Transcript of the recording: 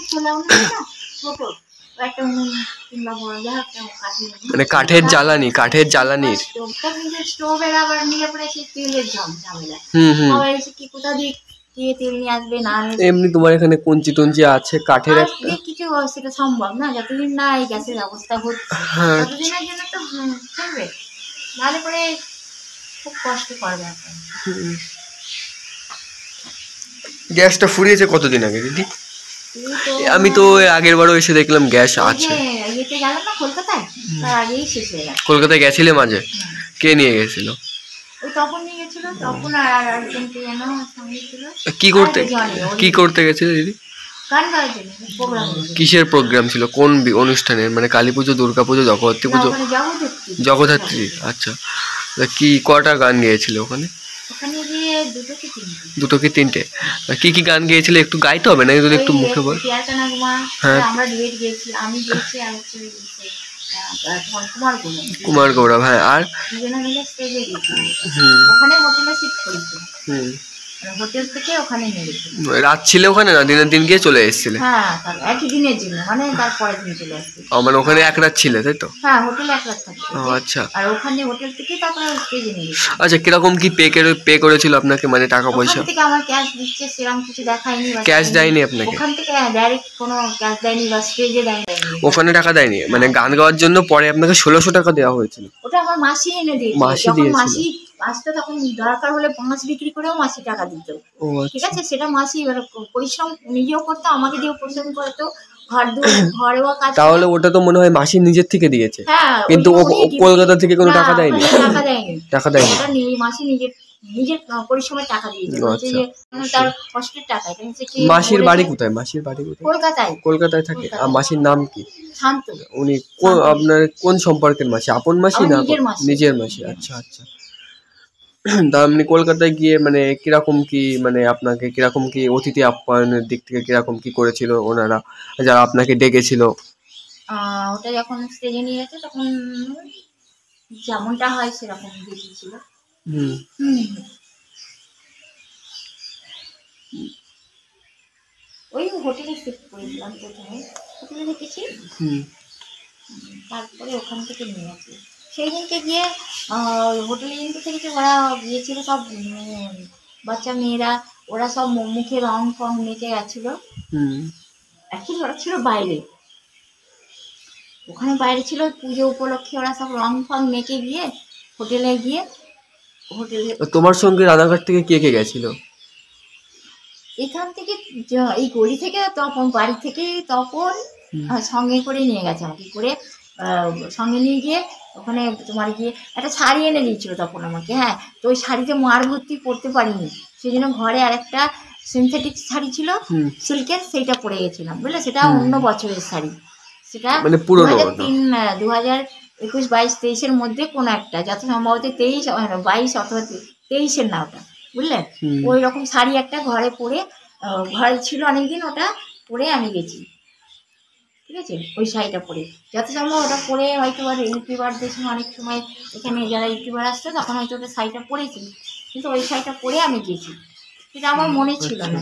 ছোট একটা উনুন কিংবা বড় যা একটা কাঠের, মানে কাঠের জ্বালানির স্টোভের আবার নিয়ে পড়ে সেই তেলের ঝামেলা। সবাই এসে কি কোথা দিয়ে কে তেল নিয়ে আসবে না আসবে। এমনি তোমার এখানে কঞ্চি টঞ্চি আছে কাঠের একটা? কিছু সেটা সম্ভব না, যতদিন না এই গ্যাসের ব্যবস্থা হচ্ছে ততদিনের জন্য তো চলবে, নাহলে পরে খুব কষ্ট করবে এখন। গ্যাসটা ফুরিয়েছে কতদিন আগে দিদি? আমি তো আগের বারও এসে দেখলাম গ্যাস আছে। ইয়েতে গেলাম না কলকাতায়, তার আগেই শেষ হয়ে গেছে। কলকাতায় গেছিলে মাঝে? কে নিয়ে গেছিল? ওই তখন নিয়ে গেছিল, তখন আর একজনকে যেন সঙ্গে ছিল। কি করতে গেছিল দিদি? গান গাওয়ার জন্য প্রোগ্রাম। কিসের প্রোগ্রাম ছিল? কোন অনুষ্ঠানের? মানে কালী পুজো, দুর্গা পুজো, জগদ্ধাত্রী পুজো? জগদ্ধাত্রী। আচ্ছা, কি কটা গান গেয়েছিল ওখানে? ওখানে গিয়ে দুটো কি তিনটে? কি কি গান গেয়েছিল একটু গাইতে হবে না যদি একটু মুখে বল? হ্যাঁ, আমরা ডুয়েট গেয়েছি, আমি গেয়েছি আর হচ্ছে কুমার গৌরব। হ্যাঁ, আর দুজনে মিলে স্টেজে গেছি। ওখানে হোটেলে শিফট করেছিল, হোটেল থেকে ওখানে নিয়ে গেছিল। রাত ছিল ওখানে না দিনের দিন গিয়ে চলে এসেছিলে? হ্যাঁ, একই দিনের জন্য, মানে তারপরের দিন চলে আসছে। মানে ওখানে এক রাত ছিলে তাই তো? হ্যাঁ, হোটেলে এক রাত থাকতে। আচ্ছা, আর ওখানে হোটেল থেকে তারপরে স্টেজে নিয়ে গেছি। আচ্ছা, কিরকম কি পে করেছিল আপনাকে, মানে টাকা পয়সা? ওখান থেকে আমার ক্যাশ দিচ্ছে সেরকম কিছু দেখায়নি। ক্যাশ দেয়নি আপনাকে? ওখান থেকে ডাইরেক্ট কোনো ক্যাশ দেয়নি বা স্টেজে দেয়নি। ওখানে টাকা দেয়নি? মানে গান গাওয়ার জন্য পরে আপনাকে 1600 টাকা দেওয়া হয়েছিল? ওটা আমার মাসি এনে দিয়েছিল। মাসি আসতো তখন দরকার হলে মাছ বিক্রি করেও মাসি টাকা দিত। ঠিক আছে, সেটা মাসি পরিশ্রম নিজেও করতো, আমাকে দিয়েও পরিশ্রম করতো, ঘরেও কাজ। তাহলে ওটা তো মনে হয় মাসি নিজের থেকে দিয়েছে। হ্যাঁ, কিন্তু কলকাতা থেকে কোনো টাকা দেয়নি? টাকা দেয়নি। মাসি নিজের পরিশ্রমের টাকা দিয়েছে, যে তার কষ্টের টাকা। মাসির বাড়ি কোথায়? মাসির বাড়ি কোথায়? কলকাতায় থাকে। আর মাসির নাম কি? শান্ত। উনি আপনার কোন সম্পর্কের মাসি? আপন মাসি না নিজের মাসি? আচ্ছা আচ্ছা। তা আপনি কলকাতায় গিয়ে মানে কিরকম কি, মানে আপনাকে কিরকম কি অতিথি আপ্যায়নের দিক থেকে কিরকম কি করেছিল ওনারা যারা আপনাকে ডেকেছিল? ওটা যখন স্টেজে নিয়ে গেছে তখন যেমনটা হয় সেরকম দেখিয়েছিল। ওই হোটেলে শিফট করেছিলাম প্রথমে, হোটেলে দেখেছি, তারপরে ওখান থেকে নিয়ে গেছি। সেই দিনকে গিয়ে হোটেলে দিনকে থেকে ওরা গিয়েছিল সব বাচ্চা মেয়েরা, ওরা সব মুখে রং ফং মেখে গেছিলো। অ্যাকচুয়ালি ওরা ছিল বাইরে, ওখানে বাইরে ছিল পুজো উপলক্ষে, ওরা সব রং ফং মেখে গিয়ে হোটেলে গিয়ে তোমার সঙ্গে রানাঘাট থেকে কে কে গেছিল? এখান থেকে এই গলি থেকে, তখন বাড়ি থেকে তখন সঙ্গে করে নিয়ে গেছে আমাকে করে, সঙ্গে নিয়ে গিয়ে ওখানে তোমার গিয়ে একটা শাড়ি এনে দিয়েছিল তখন আমাকে। হ্যাঁ, তো ওই শাড়িতে মার ভর্তি পরতে পারিনি, সেই জন্য ঘরে আরেকটা সিনথেটিক শাড়ি ছিল সিল্কের, সেইটা পরে গেছিলাম বুঝলে। সেটা অন্য বছরের শাড়ি, সেটা মানে পুরনো 2021-22-23-এর মধ্যে কোনো একটা, যত সম্ভবত 22 অথবা 23-এর না ওটা, বুঝলেন। ওই রকম শাড়ি একটা ঘরে পরে, ঘরে ছিল অনেকদিন, ওটা পরে আমি গেছি। ঠিক আছে, ওই শাড়িটা পরে যত সম্ভব ওটা পরে হয়তো আর ইউটিউবারদের সঙ্গে অনেক সময় এখানে যারা ইউটিউবার আসতো তখন হয়তো ওটা শাড়িটা পরেছি, কিন্তু ওই শাড়িটা পরে আমি গেছি, সেটা আমার মনে ছিল না।